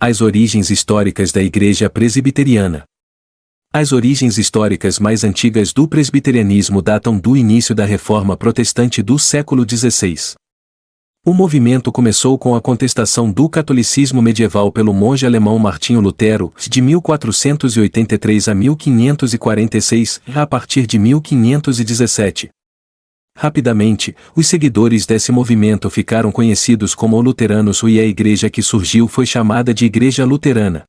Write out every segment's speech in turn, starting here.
As origens históricas da Igreja Presbiteriana. As origens históricas mais antigas do presbiterianismo datam do início da Reforma Protestante do século XVI. O movimento começou com a contestação do catolicismo medieval pelo monge alemão Martinho Lutero, de 1483 a 1546, a partir de 1517. Rapidamente, os seguidores desse movimento ficaram conhecidos como luteranos e a igreja que surgiu foi chamada de Igreja Luterana.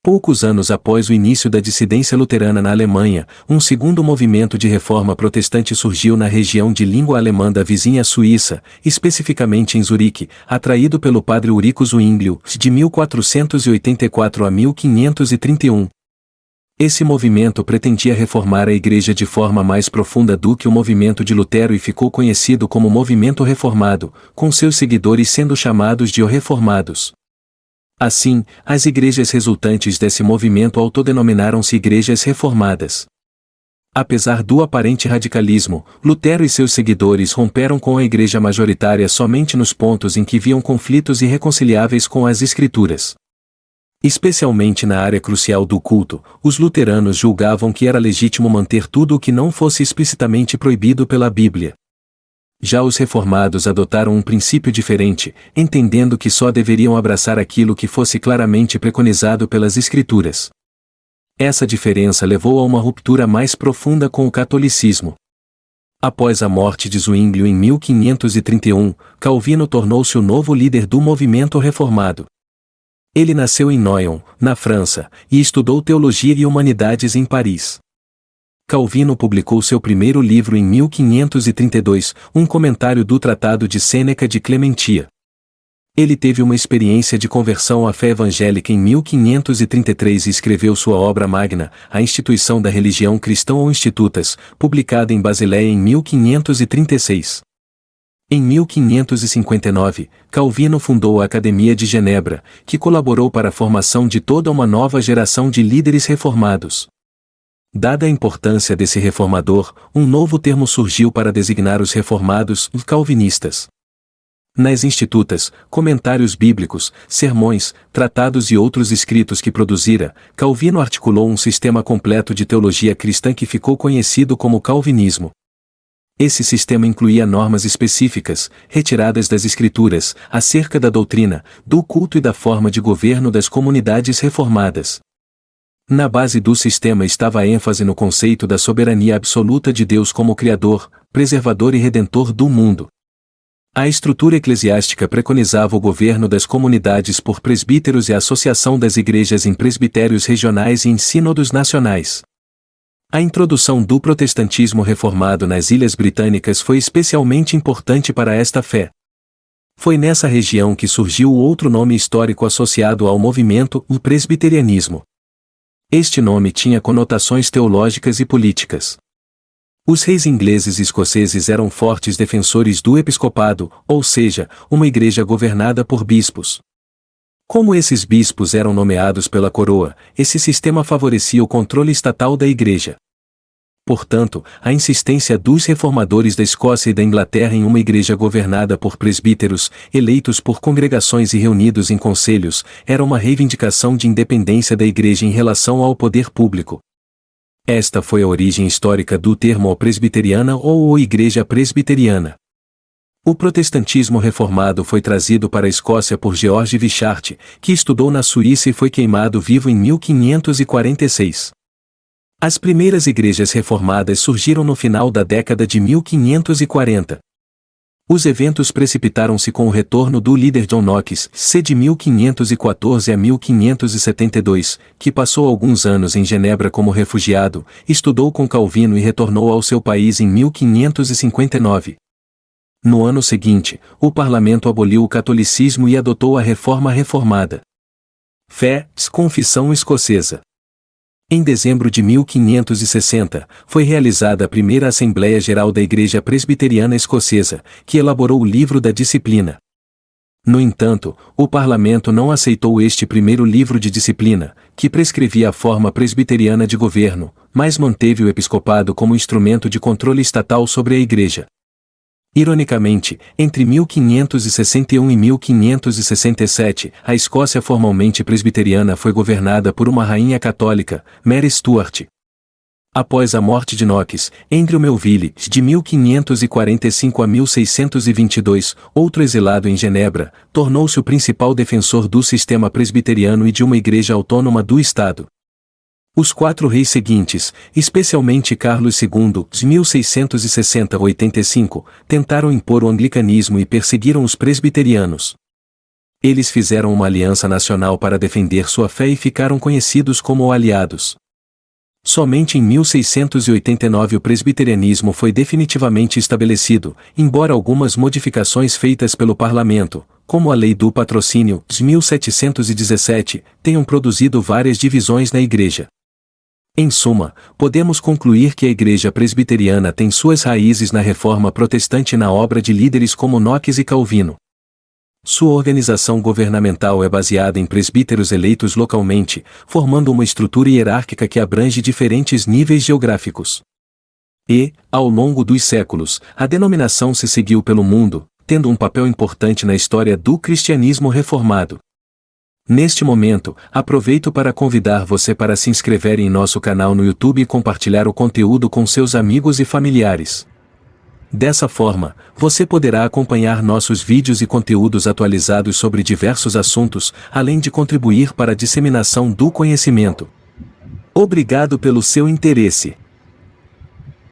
Poucos anos após o início da dissidência luterana na Alemanha, um segundo movimento de reforma protestante surgiu na região de língua alemã da vizinha Suíça, especificamente em Zurique, atraído pelo padre Ulrico Zwinglio, de 1484 a 1531. Esse movimento pretendia reformar a Igreja de forma mais profunda do que o movimento de Lutero e ficou conhecido como Movimento Reformado, com seus seguidores sendo chamados de Reformados. Assim, as igrejas resultantes desse movimento autodenominaram-se Igrejas Reformadas. Apesar do aparente radicalismo, Lutero e seus seguidores romperam com a Igreja majoritária somente nos pontos em que viam conflitos irreconciliáveis com as Escrituras. Especialmente na área crucial do culto, os luteranos julgavam que era legítimo manter tudo o que não fosse explicitamente proibido pela Bíblia. Já os reformados adotaram um princípio diferente, entendendo que só deveriam abraçar aquilo que fosse claramente preconizado pelas Escrituras. Essa diferença levou a uma ruptura mais profunda com o catolicismo. Após a morte de Zwinglio em 1531, Calvino tornou-se o novo líder do movimento reformado. Ele nasceu em Noyon, na França, e estudou teologia e humanidades em Paris. Calvino publicou seu primeiro livro em 1532, um comentário do Tratado de Sêneca de Clementia. Ele teve uma experiência de conversão à fé evangélica em 1533 e escreveu sua obra magna, A Instituição da Religião Cristã ou Institutas, publicada em Basileia em 1536. Em 1559, Calvino fundou a Academia de Genebra, que colaborou para a formação de toda uma nova geração de líderes reformados. Dada a importância desse reformador, um novo termo surgiu para designar os reformados, os calvinistas. Nas Institutas, comentários bíblicos, sermões, tratados e outros escritos que produzira, Calvino articulou um sistema completo de teologia cristã que ficou conhecido como calvinismo. Esse sistema incluía normas específicas, retiradas das Escrituras, acerca da doutrina, do culto e da forma de governo das comunidades reformadas. Na base do sistema estava a ênfase no conceito da soberania absoluta de Deus como Criador, Preservador e Redentor do mundo. A estrutura eclesiástica preconizava o governo das comunidades por presbíteros e a associação das igrejas em presbitérios regionais e em sínodos nacionais. A introdução do protestantismo reformado nas Ilhas Britânicas foi especialmente importante para esta fé. Foi nessa região que surgiu o outro nome histórico associado ao movimento, o presbiterianismo. Este nome tinha conotações teológicas e políticas. Os reis ingleses e escoceses eram fortes defensores do episcopado, ou seja, uma igreja governada por bispos. Como esses bispos eram nomeados pela coroa, esse sistema favorecia o controle estatal da igreja. Portanto, a insistência dos reformadores da Escócia e da Inglaterra em uma igreja governada por presbíteros, eleitos por congregações e reunidos em conselhos, era uma reivindicação de independência da igreja em relação ao poder público. Esta foi a origem histórica do termo presbiteriana ou igreja presbiteriana. O protestantismo reformado foi trazido para a Escócia por George Wishart, que estudou na Suíça e foi queimado vivo em 1546. As primeiras igrejas reformadas surgiram no final da década de 1540. Os eventos precipitaram-se com o retorno do líder John Knox, de 1514 a 1572, que passou alguns anos em Genebra como refugiado, estudou com Calvino e retornou ao seu país em 1559. No ano seguinte, o parlamento aboliu o catolicismo e adotou a Reforma Reformada. Fé, Confissão Escocesa. Em dezembro de 1560, foi realizada a primeira Assembleia Geral da Igreja Presbiteriana Escocesa, que elaborou o Livro da Disciplina. No entanto, o parlamento não aceitou este primeiro livro de disciplina, que prescrevia a forma presbiteriana de governo, mas manteve o episcopado como instrumento de controle estatal sobre a Igreja. Ironicamente, entre 1561 e 1567, a Escócia formalmente presbiteriana foi governada por uma rainha católica, Mary Stuart. Após a morte de Knox, Andrew Melville, de 1545 a 1622, outro exilado em Genebra, tornou-se o principal defensor do sistema presbiteriano e de uma igreja autônoma do Estado. Os 4 reis seguintes, especialmente Carlos II, de 1660 a 85, tentaram impor o anglicanismo e perseguiram os presbiterianos. Eles fizeram uma aliança nacional para defender sua fé e ficaram conhecidos como aliados. Somente em 1689 o presbiterianismo foi definitivamente estabelecido, embora algumas modificações feitas pelo parlamento, como a Lei do Patrocínio, de 1717, tenham produzido várias divisões na igreja. Em suma, podemos concluir que a igreja presbiteriana tem suas raízes na reforma protestante na obra de líderes como Knox e Calvino. Sua organização governamental é baseada em presbíteros eleitos localmente, formando uma estrutura hierárquica que abrange diferentes níveis geográficos. E, ao longo dos séculos, a denominação se seguiu pelo mundo, tendo um papel importante na história do cristianismo reformado. Neste momento, aproveito para convidar você para se inscrever em nosso canal no YouTube e compartilhar o conteúdo com seus amigos e familiares. Dessa forma, você poderá acompanhar nossos vídeos e conteúdos atualizados sobre diversos assuntos, além de contribuir para a disseminação do conhecimento. Obrigado pelo seu interesse.